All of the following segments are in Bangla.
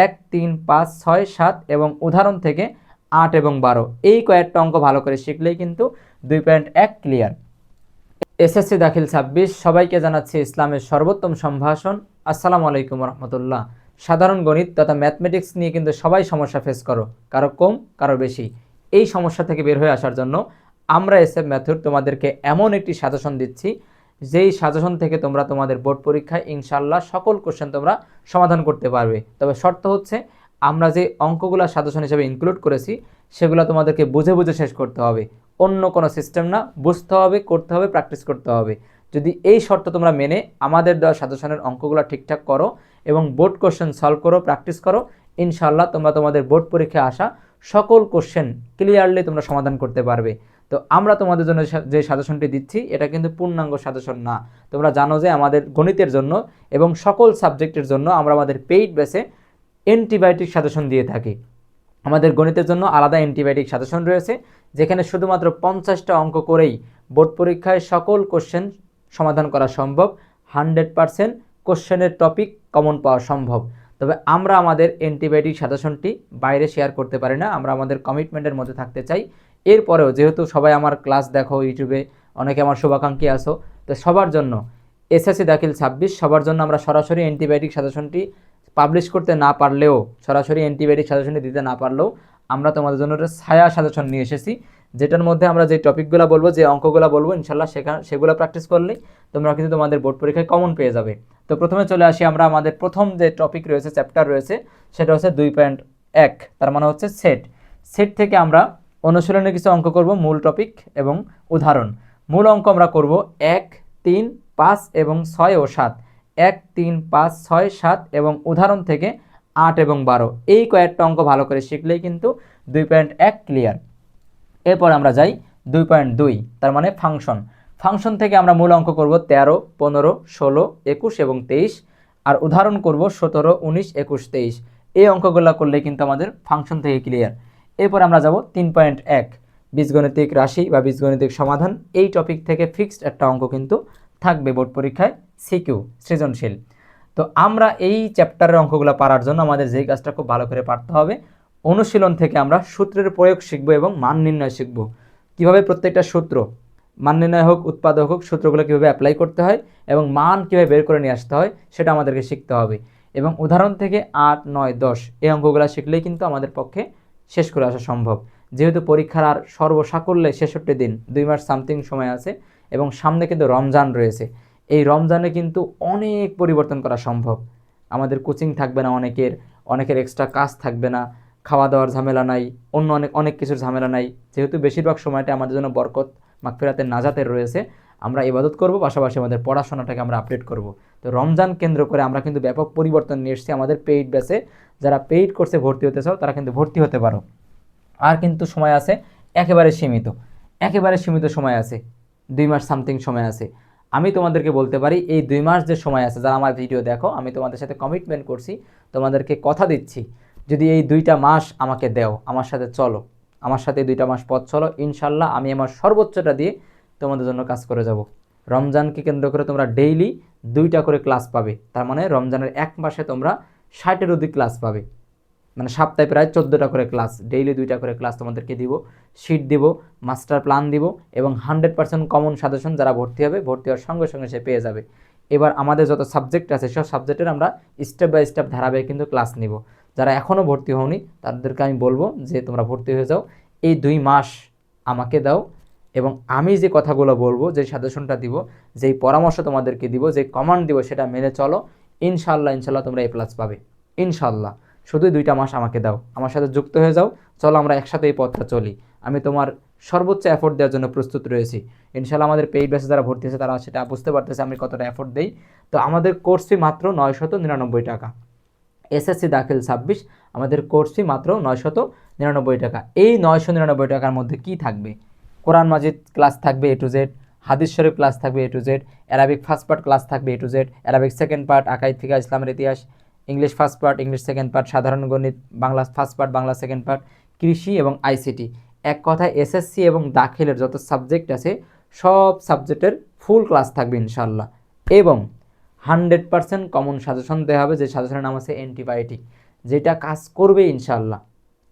1, 3, 5, 6, 7 এবং উদাহরণ থেকে 8 এবং 12 এই কয়েকটা অঙ্ক ভালো করে শিখলেই কিন্তু 2.1 ক্লিয়ার। এসএসসি দাখিল 26 সবাইকে জানাচ্ছি ইসলামের সর্বোত্তম সম্ভাষণ। আসসালামু আলাইকুম রহমতুল্লাহ। সাধারণ গণিত তথা ম্যাথমেটিক্স নিয়ে কিন্তু সবাই সমস্যা ফেস করো, কারো কম কারো বেশি। এই সমস্যা থেকে বের হয়ে আসার জন্য আমরা এসএফ মেথড তোমাদেরকে এমন একটি সাজেশন দিচ্ছি, যেই সাজেশন থেকে তোমরা তোমাদের বোর্ড পরীক্ষায় ইনশাল্লাহ সকল কোশ্চেন তোমরা সমাধান করতে পারবে। তবে শর্ত হচ্ছে আমরা যে অঙ্কগুলো সাজেশন হিসেবে ইনক্লুড করেছি সেগুলো তোমাদেরকে বুঝে বুঝে শেষ করতে হবে, অন্য কোনো সিস্টেম না। বুঝতে হবে, করতে হবে, প্র্যাকটিস করতে হবে। যদি এই শর্ত তোমরা মেনে আমাদের দেওয়া সাজেশনের অঙ্কগুলো ঠিকঠাক করো এবং বোর্ড কোশ্চেন সলভ করো, প্র্যাকটিস করো, ইনশাল্লাহ তোমরা তোমাদের বোর্ড পরীক্ষায় আসা সকল কোশ্চেন ক্লিয়ারলি তোমরা সমাধান করতে পারবে। তো আমরা তোমাদের জন্য যে সাজেশনটি দিচ্ছি এটা কিন্তু পূর্ণাঙ্গ সাজেশন না। তোমরা জানো যে আমাদের গণিতের জন্য এবং সকল সাবজেক্টের জন্য আমরা আমাদের পেইড বেসে অ্যান্টিবায়োটিক সাজেশন দিয়ে থাকি। আমাদের গণিতের জন্য আলাদা অ্যান্টিবায়োটিক সাজেশন রয়েছে, যেখানে শুধুমাত্র 50টা অঙ্ক করেই বোর্ড পরীক্ষায় সকল কোশ্চেন সমাধান করা সম্ভব। 100% কোশ্চেনের টপিক কমন পাওয়া সম্ভব। তবে আমরা আমাদের অ্যান্টিবায়োটিক সাজেশনটি বাইরে শেয়ার করতে পারি না, আমরা আমাদের কমিটমেন্টের মধ্যে থাকতে চাই। এরপরেও যেহেতু সবাই আমার ক্লাস দেখো ইউটিউবে, অনেকে আমার শুভাকাঙ্ক্ষী আসো, তো সবার জন্য এসএসসি দাখিল 26 সবার জন্য আমরা সরাসরি অ্যান্টিবায়োটিক সাজেশনটি পাবলিশ করতে না পারলেও, সরাসরি অ্যান্টিবায়োটিক সাজেশনটি দিতে না পারলেও আমরা তোমাদের জন্য একটা ছায়া সাজেশন নিয়ে এসেছি, যেটার মধ্যে আমরা যে টপিকগুলো বলবো, যে অঙ্কগুলো বলবো, ইনশাল্লাহ সেগুলো প্র্যাকটিস করলেই তোমরা কিন্তু তোমাদের বোর্ড পরীক্ষায় কমন পেয়ে যাবে। তো প্রথমে চলে আসি আমরা আমাদের প্রথম যে টপিক রয়েছে, চ্যাপ্টার রয়েছে, সেটা হচ্ছে 2.1, তার মানে হচ্ছে সেট। সেট থেকে আমরা অনুশীলনের কিছু অঙ্ক করব, মূল টপিক এবং উদাহরণ। মূল অঙ্ক আমরা করব 1, 3, 5 এবং 6 ও 7, 1, 3, 5, 6, 7 এবং উদাহরণ থেকে 8 এবং 12 এই কয়েকটা অঙ্ক ভালো করে শিখলেই কিন্তু 2.1 ক্লিয়ার। এরপর আমরা যাই 2.2, তার মানে ফাংশন। ফাংশন থেকে আমরা মূল অঙ্ক করব 13, 15, 16, 21 এবং 23, আর উদাহরণ করব 17, 19, 21, 23। এই অঙ্কগুলো করলে কিন্তু আমাদের ফাংশন থেকে ক্লিয়ার। এরপর আমরা যাব 3.1, বীজগণিতিক রাশি বা বীজগণিতিক সমাধান। এই টপিক থেকে ফিক্সড একটা অঙ্ক কিন্তু থাকবে বোর্ড পরীক্ষায়, সিকিউ, সৃজনশীল। তো আমরা এই চ্যাপ্টারের অঙ্কগুলো পারার জন্য আমাদের যেই কাজটা খুব ভালো করে পারতে হবে, অনুশীলন থেকে আমরা সূত্রের প্রয়োগ শিখব এবং মান নির্ণয় শিখব। কিভাবে প্রত্যেকটা সূত্র, মান নির্ণয় হোক, উৎপাদক হোক, সূত্রগুলো কীভাবে অ্যাপ্লাই করতে হয় এবং মান কীভাবে বের করে নিয়ে আসতে হয় সেটা আমাদেরকে শিখতে হবে। এবং উদাহরণ থেকে 8, 9, 10 এই অঙ্কগুলো শিখলেই কিন্তু আমাদের পক্ষে শেষ করে আসা সম্ভব। যেহেতু পরীক্ষার আর সর্বসাকল্যে 66 দিন, 2 মাস সামথিং সময় আছে এবং সামনে কিন্তু রমজান রয়েছে। এই রমজানে কিন্তু অনেক পরিবর্তন করা সম্ভব। আমাদের কোচিং থাকবে না, অনেকের এক্সট্রা কাজ থাকবে না, খাওয়া দাওয়ার ঝামেলা নাই, অন্য অনেক কিছুর ঝামেলা নাই। যেহেতু বেশিরভাগ সময়টা আমাদের জন্য বরকত, মাগফিরাতের, নাজাতের রয়েছে, আমরা ইবাদত করব, পাশাপাশি আমাদের পড়াশোনাটাকে আমরা আপডেট করব। তো রমজান কেন্দ্র করে আমরা কিন্তু ব্যাপক পরিবর্তন নিয়ে এসেছি আমাদের পেইড ব্যাচে। যারা পেইড কোর্সে ভর্তি হতে চাও তারা কিন্তু ভর্তি হতে পারো। আর কিন্তু সময় আছে একেবারে সীমিত সময় আছে, 2 মাস সামথিং সময় আছে। আমি তোমাদেরকে বলতে পারি এই 2 মাস যে সময় আছে, যারা আমার ভিডিও দেখো, আমি তোমাদের সাথে কমিটমেন্ট করছি, তোমাদেরকে কথা দিচ্ছি, যদি এই 2টা মাস আমাকে দেও, আমার সাথে চলো, আমার সাথে 2টা মাস পথ চলো, ইনশাল্লাহ আমি আমার সর্বোচ্চটা দিয়ে তোমাদের জন্য কাজ করে যাব। রমজানকে কেন্দ্র করে তোমরা ডেইলি 2টা করে ক্লাস পাবে, তার মানে রমজানের 1 মাসে তোমরা 60-এর অধিক ক্লাস পাবে। মানে সপ্তাহে প্রায় 14টা করে ক্লাস, ডেইলি 2টা করে ক্লাস তোমাদেরকে দিব, শিট দিব, মাস্টার প্ল্যান দিব এবং 100% কমন সাজেশন। যারা ভর্তি হবে, ভর্তি হওয়ার সঙ্গে সঙ্গে সে পেয়ে যাবে। এবার আমাদের যত সাবজেক্ট আছে সব সাবজেক্টের আমরা স্টেপ বাই স্টেপ ধারাবাহিক কিন্তু ক্লাস নিব। যারা এখনও ভর্তি হওনি তাদেরকে আমি বলবো যে তোমরা ভর্তি হয়ে যাও, এই 2 মাস আমাকে দাও এবং আমি যে কথাগুলো বলবো, যে সাজেশনটা দিব, যেই পরামর্শ তোমাদেরকে দিব, যে কমান্ড দিব, সেটা মেনে চলো, ইনশাল্লাহ তোমরা A+ পাবে, ইনশাল্লাহ। শুধু 2টা মাস আমাকে দাও, আমার সাথে যুক্ত হয়ে যাও, চলো আমরা একসাথে এই পথটা চলি। আমি তোমার সর্বোচ্চ এফোর্ট দেওয়ার জন্য প্রস্তুত রয়েছি, ইনশাল্লাহ। আমাদের পেইড ব্যাচে যারা ভর্তি আছে তারা সেটা বুঝতে পারতেছে আমি কতটা এফোর্ট দেই। তো আমাদের কোর্স ফি মাত্র 999 টাকা। এসএসসি দাখিল 26 আমাদের কোর্স ফি মাত্র 999 টাকা। এই 999 টাকার মধ্যে কি থাকবে? কোরআন মাজিদ ক্লাস থাকবে A to Z, হাদিস শরীফ ক্লাস থাকবে A to Z, Arabic first part class থাকবে A to Z, Arabic second part, আকাইদ ফিকহ, ইসলামের ইতিহাস, English first part, English second part, সাধারণ গণিত, Bangla first part, Bangla second part, কৃষি এবং আইসিটি। এক কথায় এসএসসি এবং দাখিলের যত সাবজেক্ট আছে সব সাবজেক্টের ফুল ক্লাস থাকবে ইনশাল্লাহ। এবং 100% কমন সাজেশন দেওয়া হবে, যে সাজেশনের নাম আছে অ্যান্টিবায়োটিক। যেটা কাজ করবে ইনশাআল্লাহ,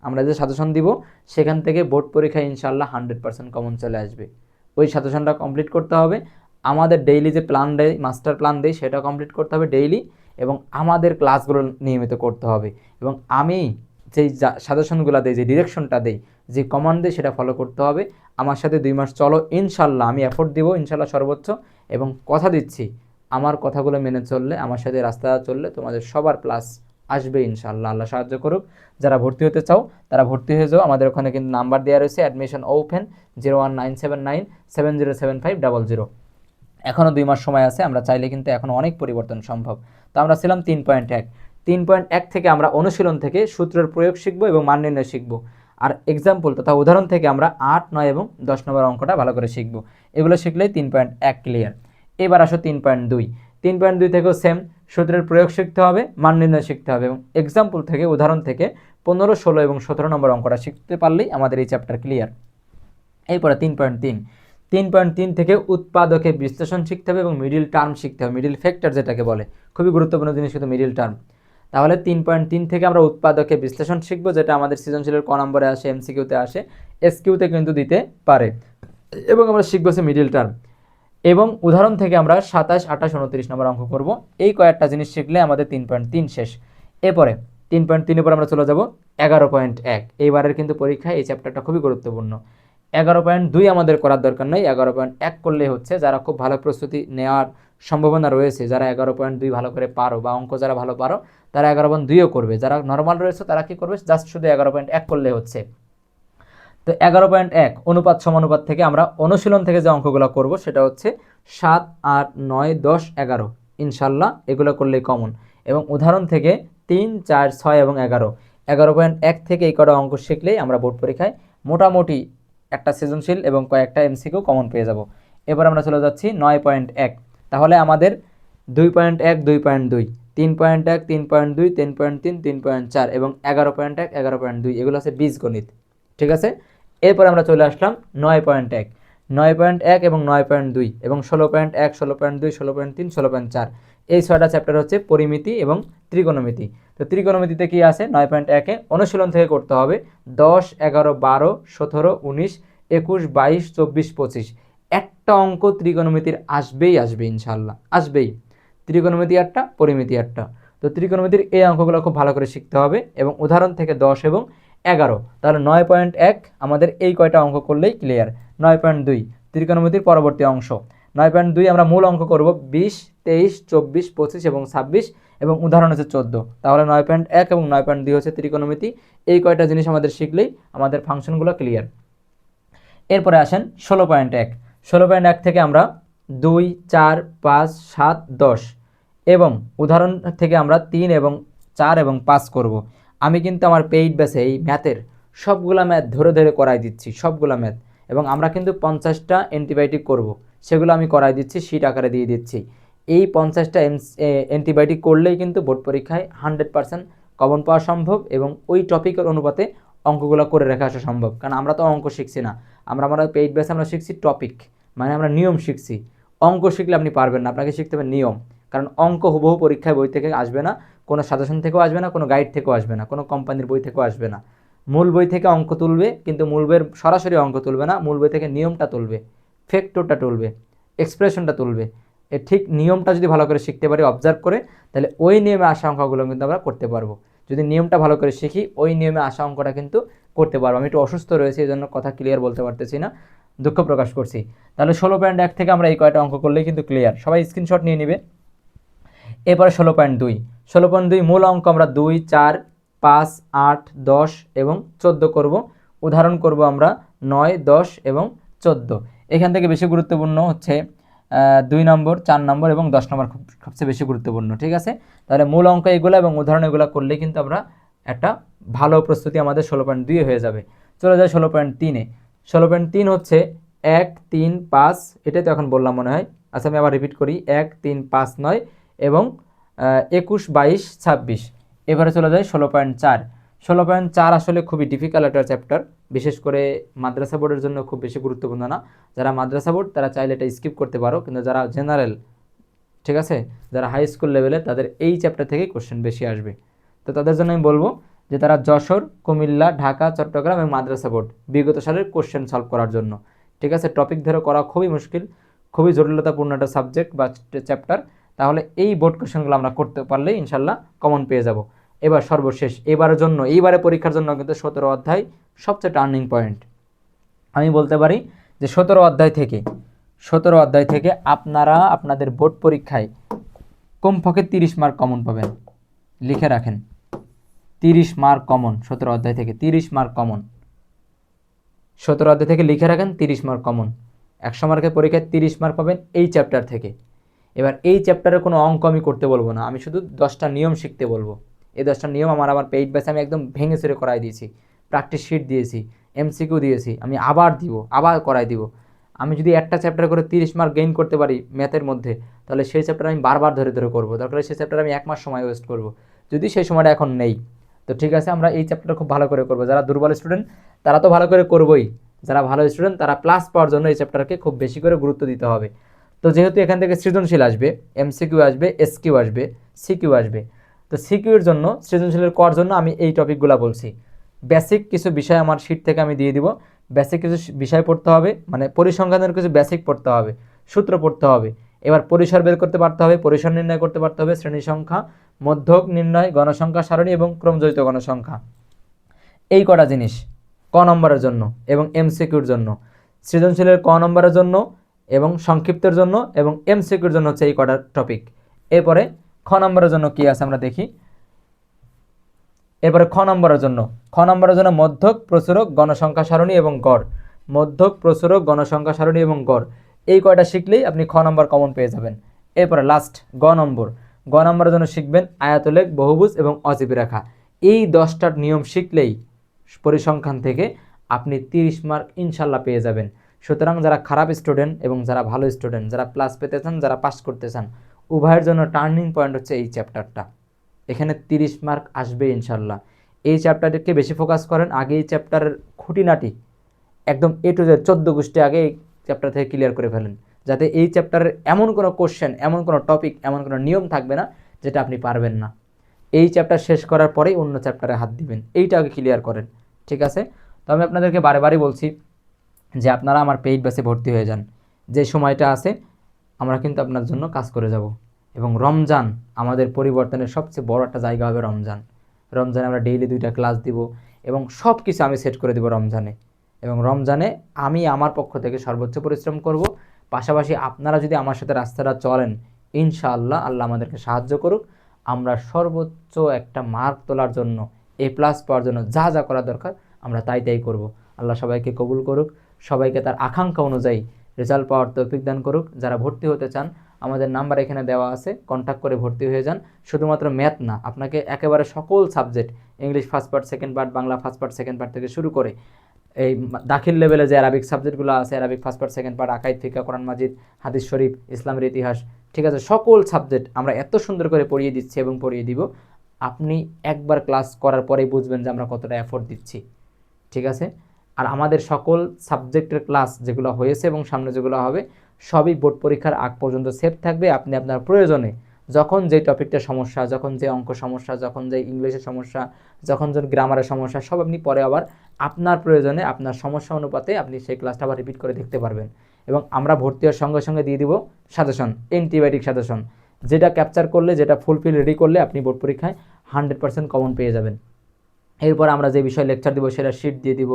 আমরা যে সাজেশন দিব সেখান থেকে বোর্ড পরীক্ষায় ইনশাআল্লাহ 100% কমন চলে আসবে। ওই সাজেশনটা কমপ্লিট করতে হবে, আমাদের ডেইলি যে প্ল্যান দেয়, মাস্টার প্ল্যান দেয়, সেটা কমপ্লিট করতে হবে ডেইলি, এবং আমাদের ক্লাসগুলো নিয়মিত করতে হবে, এবং আমি যেই সাজেশনগুলো দেই, যে ডিরেকশনটা দেই, যে কমান্ড দেয়, সেটা ফলো করতে হবে। আমার সাথে 2 মাস চলো, ইনশাআল্লাহ আমি এফোর্ট দিব ইনশাআল্লাহ সর্বোচ্চ, এবং কথা দিচ্ছি আমার কথাগুলো মেনে চললে, আমার সাথে রাস্তা চললে তোমাদের সবার প্লাস আসবে ইনশাআল্লাহ। আল্লাহ সাহায্য করুক। যারা ভর্তি হতে চাও তারা ভর্তি হয়ে যাও, আমাদের ওখানে কিন্তু নাম্বার দেওয়া রয়েছে, অ্যাডমিশন ওপেন 01979707500। এখনও 2 মাস সময় আছে, আমরা চাইলে কিন্তু এখনও অনেক পরিবর্তন সম্ভব। তো আমরা ছিলাম 3.1। 3.1 থেকে আমরা অনুশীলন থেকে সূত্রের প্রয়োগ শিখবো এবং মান নির্ণয় শিখবো, আর এক্সাম্পল তথা উদাহরণ থেকে আমরা 8, 9 এবং 10 নম্বর অঙ্কটা ভালো করে শিখবো। এগুলো শিখলেই 3.1 ক্লিয়ার। এবার আসো 3.2। 3.2 থেকেও সেম, সূত্রের প্রয়োগ শিখতে হবে, মান নির্ণয় শিখতে হবে, এবং এক্সাম্পল থেকে উদাহরণ থেকে 15, 16 এবং 17 নম্বর অঙ্কটা শিখতে পারলেই আমাদের এই চ্যাপ্টার ক্লিয়ার। এরপরে 3.3। 3.3 থেকে উৎপাদকে বিশ্লেষণ শিখতে হবে এবং মিডিল টার্ম শিখতে হবে, মিডিল ফ্যাক্টর যেটাকে বলে, খুবই গুরুত্বপূর্ণ জিনিস কিন্তু মিডিল টার্ম। তাহলে 3.3 থেকে আমরা উৎপাদকে বিশ্লেষণ শিখবো, যেটা আমাদের সৃজনশীলের ক নম্বরে আসে, এমসিকিউতে আসে, এসকিউতে কিন্তু দিতে পারে, এবং আমরা শিখবো সে মিডিল টার্ম। এবং উদাহরণ থেকে আমরা 27, 28, 29 নম্বর অঙ্ক করব। এই কয়েকটা জিনিস শিখলে আমাদের 3.3 শেষ। এরপরে 3.3 পর আমরা চলে যাব 11.1। এইবারের কিন্তু পরীক্ষায় এই চ্যাপ্টারটা খুবই গুরুত্বপূর্ণ। 11.2 আমাদের করার দরকার নেই, 11.1 করলে হচ্ছে। যারা খুব ভালো প্রস্তুতি নেওয়ার সম্ভাবনা রয়েছে, যারা 11.2 ভালো করে পারো, বা অঙ্ক যারা ভালো পারো, তারা 11.2ও করবে। যারা নর্মাল রয়েছে তারা কি করবে, জাস্ট শুধু 11.1 করলে হচ্ছে। তো 11.1 অনুপাত সমানুপাত থেকে আমরা অনুশীলন থেকে যে অঙ্কগুলো করব সেটা হচ্ছে 7, 8, 9, 10, 11। ইনশাল্লাহ এগুলো করলেই কমন। এবং উদাহরণ থেকে 3, 4, 6 এবং 11। 11.1 থেকে এই কটা অঙ্ক শিখলেই আমরা বোর্ড পরীক্ষায় মোটামুটি একটা সৃজনশীল এবং কয়েকটা এমসিকিউ কমন পেয়ে যাব। এবার আমরা চলে যাচ্ছি 9.1। তাহলে আমাদের 2.1, 2.2, 3.1, 3.2, 3.3, 3.4 এবং 11.1, 11.2 এগুলো হচ্ছে বীজগণিত। ঠিক আছে। এরপর আমরা চলে আসলাম 9.1। 9.1 এবং 9.2 এবং 16.1, 16.2, 16.3, 16.4। এই 6টা চ্যাপ্টার হচ্ছে পরিমিতি এবং ত্রিকোণমিতি। তো ত্রিকোণমিতিতে কি আছে, 9.1-এ অনুশীলন থেকে করতে হবে 10, 11, 12, 17, 19, 21, 22, 24, 25। একটা অঙ্ক ত্রিকোণমিতির আসবেই আসবে ইনশাল্লাহ, আসবেই। ত্রিকোণমিতি একটা, পরিমিতি একটা। তো ত্রিকোণমিতির এই অঙ্কগুলো খুব ভালো করে শিখতে হবে, এবং উদাহরণ থেকে 10 এবং 11। তাহলে 9.1 আমাদের এই কয়টা অঙ্ক করলেই ক্লিয়ার। 9.2 ত্রিকোণমিতির পরবর্তী অংশ। 9.2 আমরা মূল অঙ্ক করব 20, 23, 24, 25 এবং 26, এবং উদাহরণ হচ্ছে 14। তাহলে 9.1 এবং 9.2 হচ্ছে ত্রিকোণমিতি। এই কয়টা জিনিস আমাদের শিখলেই আমাদের ফাংশনগুলো ক্লিয়ার। এরপরে আসেন 16.1। 16.1 থেকে আমরা 2, 4, 5, 7, 10 এবং উদাহরণ থেকে আমরা 3 এবং 4 এবং 5 করব। আমি কিন্তু আমার পেইড ব্যাচে এই ম্যাথের সবগুলা ম্যাথ ধরে ধরে করাই দিচ্ছি, সবগুলা ম্যাথ। এবং আমরা কিন্তু 50টা অ্যান্টিবায়োটিক করব, সেগুলো আমি করাই দিচ্ছি, শীট আকারে দিয়ে দিচ্ছি। এই 50টা অ্যান্টিবায়োটিক করলেই কিন্তু বোর্ড পরীক্ষায় 100% কমন পাওয়া সম্ভব, এবং ওই টপিকের অনুপাতে অঙ্কগুলো করে রেখে আসা সম্ভব। কারণ আমরা তো অঙ্ক শিখছি না, আমরা পেইড ব্যাচে আমরা শিখছি টপিক, মানে আমরা নিয়ম শিখছি। অঙ্ক শিখলে আপনি পারবেন না, আপনাকে শিখতে হবে নিয়ম। কারণ অঙ্ক হুবহু পরীক্ষায় বই থেকে আসবে না, কোনো সাজেশন থেকেও আসবে না, কোনো গাইড থেকেও আসবে না, কোনো কোম্পানির বই থেকেও আসবে না। মূল বই থেকে অঙ্ক তুলবে, কিন্তু মূল বইয়ের সরাসরি অঙ্ক তুলবে না, মূল বই থেকে নিয়মটা তুলবে, ফ্যাক্টরটা তুলবে, এক্সপ্রেশনটা তুলবে। ঠিক নিয়মটা যদি ভালো করে শিখতে পারি অবজার্ভ করে, তাহলে ওই নিয়মে আসা অঙ্কগুলো কিন্তু আমরা করতে পারবো। যদি নিয়মটা ভালো করে শিখি, ওই নিয়মে আসা অঙ্কটা কিন্তু করতে পারবো। আমি একটু অসুস্থ রয়েছি, এই জন্য কথা ক্লিয়ার বলতে পারতেছি না, দুঃখ প্রকাশ করছি। তাহলে 16.1 থেকে আমরা এই কয়টা অঙ্ক করলেই কিন্তু ক্লিয়ার। সবাই স্ক্রিনশট নিয়ে নিবে। এরপরে 16.2। 16.2 মূল অঙ্ক আমরা 2, 4, 5, 8, 10 এবং 14 করব। উদাহরণ করব আমরা 9, 10 এবং 14। এখান থেকে বেশি গুরুত্বপূর্ণ হচ্ছে 2 নম্বর, 4 নম্বর এবং 10 নম্বর সবচেয়ে বেশি গুরুত্বপূর্ণ। ঠিক আছে। তাহলে মূল অঙ্ক এগুলো এবং উদাহরণ এগুলো করলেই কিন্তু আমরা একটা ভালো প্রস্তুতি আমাদের 16.2 হয়ে যাবে। চলে যায় 16.3-এ। 16.3 হচ্ছে 1, 3, 5, এটাই তো এখন বললাম মনে হয়। আচ্ছা আমি আবার রিপিট করি, 1, 3, 5, 9 এবং 21, 22, 26। এবারে চলে যায় 16.4। 16.4 আসলে খুবই ডিফিকাল্ট একটা চ্যাপ্টার, বিশেষ করে মাদ্রাসা বোর্ডের জন্য খুব বেশি গুরুত্বপূর্ণ না। যারা মাদ্রাসা বোর্ড তারা চাইলে এটা স্কিপ করতে পারো, কিন্তু যারা জেনারেল, ঠিক আছে, যারা হাই স্কুল লেভেলে, তাদের এই চ্যাপ্টার থেকেই কোশ্চেন বেশি আসবে। তো তাদের জন্য আমি বলবো যে তারা যশোর, কুমিল্লা, ঢাকা, চট্টগ্রাম এবং মাদ্রাসা বোর্ড বিগত সালের কোশ্চেন সলভ করার জন্য, ঠিক আছে। টপিক ধরে করা খুবই মুশকিল, খুবই জটিলতাপূর্ণ একটা সাবজেক্ট বা চ্যাপ্টার। তাহলে এই বোর্ড কোশ্চেনগুলো আমরা করতে পারলেই ইনশাল্লাহ কমন পেয়ে যাব। এবার সর্বশেষ এবারের জন্য, এইবারে পরীক্ষার জন্য কিন্তু 17 অধ্যায় সবচেয়ে টার্নিং পয়েন্ট। আমি বলতে পারি যে 17 অধ্যায় থেকে আপনারা আপনাদের বোর্ড পরীক্ষায় কমপক্ষে 30 মার্ক কমন পাবেন। লিখে রাখেন, 30 মার্ক কমন 17 অধ্যায় থেকে, 30 মার্ক কমন 17 অধ্যায় থেকে লিখে রাখেন, 30 মার্ক কমন। 100 মার্কের পরীক্ষায় 30 মার্ক পাবেন এই চ্যাপ্টার থেকে। এবার এই চ্যাপ্টারের কোনো অঙ্ক আমি করতে বলবো না, আমি শুধু 10টা নিয়ম শিখতে বলবো। এই 10টা নিয়ম আমার পেইড ব্যাচে আমি একদম ভেঙে চুরে করাই দিয়েছি, প্র্যাকটিস শিট দিয়েছি, এমসিকিউ দিয়েছি, আমি আবার করাই দিব। আমি যদি একটা চ্যাপ্টার করে 30 মার্ক গেইন করতে পারি ম্যাথের মধ্যে, তাহলে সেই চ্যাপ্টার আমি বারবার ধরে ধরে করবো, দরকার সেই চ্যাপ্টার আমি 1 মাস সময় ওয়েস্ট করবো, যদি সেই সময়টা এখন নেই। তো ঠিক আছে, আমরা এই চ্যাপ্টার খুব ভালো করে করবো। যারা দুর্বল স্টুডেন্ট তারা তো ভালো করে করবোই, যারা ভালো স্টুডেন্ট তারা প্লাস পাওয়ার জন্য এই চ্যাপ্টারকে খুব বেশি করে গুরুত্ব দিতে হবে। তো যেহেতু এখান থেকে সৃজনশীল আসবে, এমসিকিউ আসবে, এসকিউ আসবে, সিকিউ আসবে, তো সিকিউর জন্য, সৃজনশীলের করার জন্য আমি এই টপিকগুলো বলছি। বেসিক কিছু বিষয় আমার শিট থেকে আমি দিয়ে দিব, বেসিক কিছু বিষয় পড়তে হবে, মানে পরিসংখ্যানের কিছু বেসিক পড়তে হবে, সূত্র পড়তে হবে। এবার পরিসর বের করতে পারতে হবে, পরিসর নির্ণয় করতে পারতে হবে, শ্রেণী সংখ্যা, মধ্যক নির্ণয়, গণসংখ্যা সারণী এবং ক্রমজড়িত গণসংখ্যা, এই কটা জিনিস ক নম্বরের জন্য এবং এমসিকিউর জন্য। সৃজনশীলের ক নম্বরের জন্য এবং সংক্ষিপ্তের জন্য এবং এমসিকিউর জন্য হচ্ছে এই কটা টপিক। এরপরে খ নম্বরের জন্য কি আছে আমরা দেখি। এরপরে খ নম্বরের জন্য মধ্যক, প্রচুরক, গণসংখ্যা সারণী এবং গড়। মধ্যক, প্রচুরক, গণসংখ্যা সারণী এবং গড়, এই কয়টা শিখলেই আপনি খ নম্বর কমন পেয়ে যাবেন। এরপরে লাস্ট গ নম্বরের জন্য শিখবেন আয়তলেখ, বহুভুজ এবং অজীবী রেখা। এই 10টা নিয়ম শিখলেই পরিসংখ্যান থেকে আপনি 30 মার্ক ইনশাল্লাহ পেয়ে যাবেন। সুতরাং যারা খারাপ স্টুডেন্ট এবং যারা ভালো স্টুডেন্ট, যারা প্লাস পেতে চান, যারা পাস করতে চান, উভয়ের জন্য টার্নিং পয়েন্ট হচ্ছে এই চ্যাপ্টারটা। এখানে 30 মার্ক আসবে ইনশাল্লাহ। এই চ্যাপ্টারকে বেশি ফোকাস করেন, আগে এই চ্যাপ্টারের খুঁটিনাটি একদম এ টু জেড 14 গোষ্ঠী আগে এই চ্যাপ্টার থেকে ক্লিয়ার করে ফেলেন, যাতে এই চ্যাপ্টারের এমন কোনো কোশ্চেন, এমন কোনো টপিক, এমন কোনো নিয়ম থাকবে না যেটা আপনি পারবেন না। এই চ্যাপ্টার শেষ করার পরেই অন্য চ্যাপ্টারে হাত দিবেন, এইটা আগে ক্লিয়ার করেন, ঠিক আছে। তো আমি আপনাদেরকে বারে বলছি যে আপনারা আমার পেইড ব্যাচে ভর্তি হয়ে যান। যে সময়টা আছে আমরা কিন্তু আপনার জন্য কাজ করে যাব। এবং রমজান আমাদের পরিবর্তনের সবচেয়ে বড় একটা জায়গা হবে। রমজানে আমরা ডেইলি 2টা ক্লাস দিব এবং সব কিছু আমি সেট করে দিব রমজানে। এবং রমজানে আমি আমার পক্ষ থেকে সর্বোচ্চ পরিশ্রম করব, পাশাপাশি আপনারা যদি আমার সাথে রাস্তাটা চলেন, ইনশাআল্লাহ আল্লাহ আমাদেরকে সাহায্য করুক, আমরা সর্বোচ্চ একটা মার্ক তোলার জন্য, A+ পাওয়ার জন্য যা যা করা দরকার আমরা তাই করব। আল্লাহ সবাইকে কবুল করুক, সবাইকে তার আকাঙ্ক্ষা অনুযায়ী রেজাল্ট পাওয়ার তৌফিক দান করুক। যারা ভর্তি হতে চান আমাদের নাম্বার এখানে দেওয়া আছে, কন্ট্যাক্ট করে ভর্তি হয়ে যান। শুধুমাত্র ম্যাথ না, আপনাকে একেবারে সকল subject, English first part, second part, Bangla first part, second part থেকে শুরু করে এই দাখিল লেভেলে যে অ্যারাবিক সাবজেক্টগুলো আছে, Arabic first part, second part, আকাইদ, ফিকা, কোরআন মাজিদ, হাদিস শরীফ, ইসলামের ইতিহাস, ঠিক আছে, সকল সাবজেক্ট আমরা এত সুন্দর করে পড়িয়ে দিচ্ছি এবং পড়িয়ে দিব, আপনি একবার ক্লাস করার পরেই বুঝবেন যে আমরা কতটা এফোর্ট দিচ্ছি, ঠিক আছে। আর আমাদের সকল সাবজেক্টের ক্লাস যেগুলো হয়েছে এবং সামনে যেগুলো হবে সবই বোর্ড পরীক্ষার আগ পর্যন্ত সেভ থাকবে। আপনি আপনার প্রয়োজনে যখন যে টপিকটা সমস্যা, যখন যে অঙ্ক সমস্যা, যখন যে ইংলিশের সমস্যা, যখন যে গ্রামারের সমস্যা, সব আপনি পরে আবার আপনার প্রয়োজনে, আপনার সমস্যা অনুপাতে আপনি সেই ক্লাসটা আবার রিপিট করে দেখতে পারবেন। এবং আমরা ভর্তি হওয়ার সঙ্গে সঙ্গে দিয়ে দিব সাজেশন, অ্যান্টিবায়োটিক সাজেশন, যেটা ক্যাপচার করলে, যেটা ফুলফিল রেডি করলে আপনি বোর্ড পরীক্ষায় 100% কমন পেয়ে যাবেন। এরপর আমরা যে বিষয় লেকচার দিব সেটা শিট দিয়ে দিব,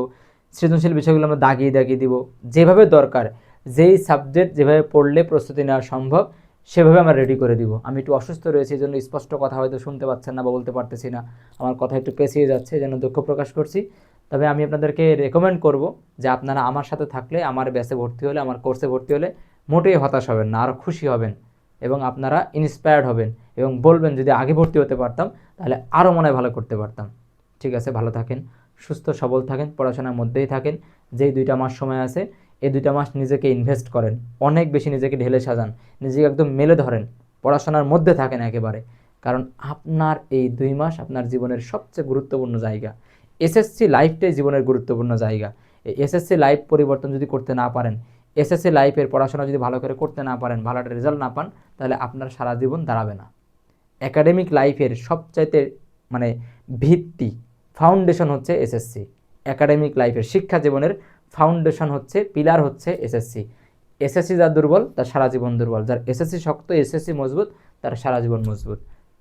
সৃজনশীল বিষয়গুলো আমরা দাগিয়ে দিব, যেভাবে দরকার, যেই সাবজেক্ট যেভাবে পড়লে প্রস্তুতি নেওয়া সম্ভব সেভাবে আমরা রেডি করে দিব। আমি একটু অসুস্থ রয়েছি, এই জন্য স্পষ্ট কথা হয়তো শুনতে পাচ্ছেন না বা বলতে পারতেছি না, আমার কথা একটু পেছিয়ে যাচ্ছে, এই জন্য দুঃখ প্রকাশ করছি। তবে আমি আপনাদেরকে রেকমেন্ড করব যে আপনারা আমার সাথে থাকলে, আমার ব্যাচে ভর্তি হলে, আমার কোর্সে ভর্তি হলে মোটেই হতাশ হবেন না, আরও খুশি হবেন এবং আপনারা ইন্সপায়ার্ড হবেন এবং বলবেন যদি আগে ভর্তি হতে পারতাম তাহলে আরও মনে হয় ভালো করতে পারতাম। ঠিক আছে, ভালো থাকেন, সুস্থ সবল থাকেন, পড়াশোনার মধ্যেই থাকেন। যেই 2টা মাস সময় আছে, এই 2টা মাস নিজেকে ইনভেস্ট করেন, অনেক বেশি নিজেকে ঢেলে সাজান, নিজেকে একদম মেলে ধরেন, পড়াশোনার মধ্যে থাকেন একেবারে। কারণ আপনার এই 2 মাস আপনার জীবনের সবচেয়ে গুরুত্বপূর্ণ জায়গা। এসএসসি লাইফটাই জীবনের গুরুত্বপূর্ণ জায়গা। এই এসএসসি লাইফ পরিবর্তন যদি করতে না পারেন, এসএসসি লাইফের পড়াশোনা যদি ভালো করে করতে না পারেন, ভালো একটা রেজাল্ট না পান, তাহলে আপনার সারা জীবন দাঁড়াবে না। একাডেমিক লাইফের সবচাইতে মানে ভিত্তি, ফাউন্ডেশন হচ্ছে এসএসসি। একাডেমিক লাইফের, শিক্ষা জীবনের ফাউন্ডেশন হচ্ছে, পিলার হচ্ছে এসএসসি। এসএসসি যার দুর্বল তার সারা জীবন দুর্বল, যার এসএসসি শক্ত, এসএসসি মজবুত, তার সারা জীবন মজবুত।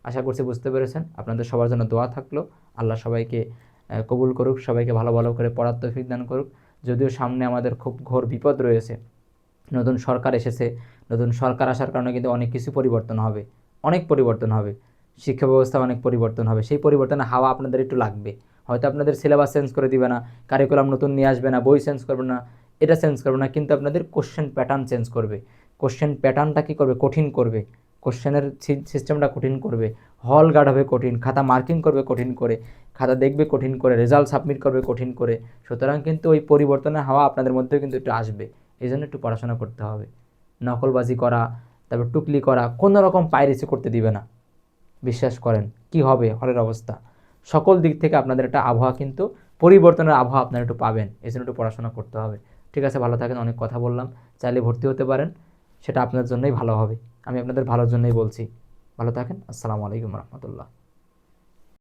আশা করছি বুঝতে পেরেছেন। আপনাদের সবার জন্য দোয়া থাকলো। আল্লাহ সবাইকে কবুল করুক, সবাইকে ভালো ভালো করে পড়ার তৌফিক দান করুক। যদিও সামনে আমাদের খুব ঘোর বিপদ রয়েছে, নতুন সরকার এসেছে, নতুন সরকার আসার কারণে কিন্তু অনেক কিছু পরিবর্তন হবে, অনেক পরিবর্তন হবে, শিক্ষা ব্যবস্থা অনেক পরিবর্তন হবে। সেই পরিবর্তনে হাওয়া আপনাদের একটু লাগবে। হয়তো আপনাদের সিলেবাস চেঞ্জ করে দিবে না, কারিকুলাম নতুন নিয়ে আসবে না, বই চেঞ্জ করবে না, এটা চেঞ্জ করবে না, কিন্তু আপনাদের কোশ্চেন প্যাটার্ন চেঞ্জ করবে। কোশ্চেন প্যাটার্নটা কী করবে? কঠিন করবে। কোশ্চেনের সিস্টেমটা কঠিন করবে, হল গার্ড হবে কঠিন, খাতা মার্কিং করবে কঠিন করে, খাতা দেখবে কঠিন করে, রেজাল্ট সাবমিট করবে কঠিন করে। সুতরাং কিন্তু ওই পরিবর্তনের হাওয়া আপনাদের মধ্যেও কিন্তু একটু আসবে। এই জন্য একটু পড়াশোনা করতে হবে। নকলবাজি করা, তারপর টুকলি করা, কোনো রকম পাইরেসি করতে দিবে না। বিশ্বাস করেন কি হবে হলের অবস্থা। সকল দিক থেকে আপনাদের একটা আবহাওয়া কিন্তু পরিবর্তনের আবহাওয়া আপনারা একটু পাবেন। এই জন্য একটু পড়াশোনা করতে হবে। ঠিক আছে, ভালো থাকেন। অনেক কথা বললাম, চাইলে ভর্তি হতে পারেন, সেটা আপনার জন্যই ভালো হবে। আমি আপনাদের ভালোর জন্যই বলছি। ভালো থাকেন। আসসালামু আলাইকুম রহমতুল্লাহ।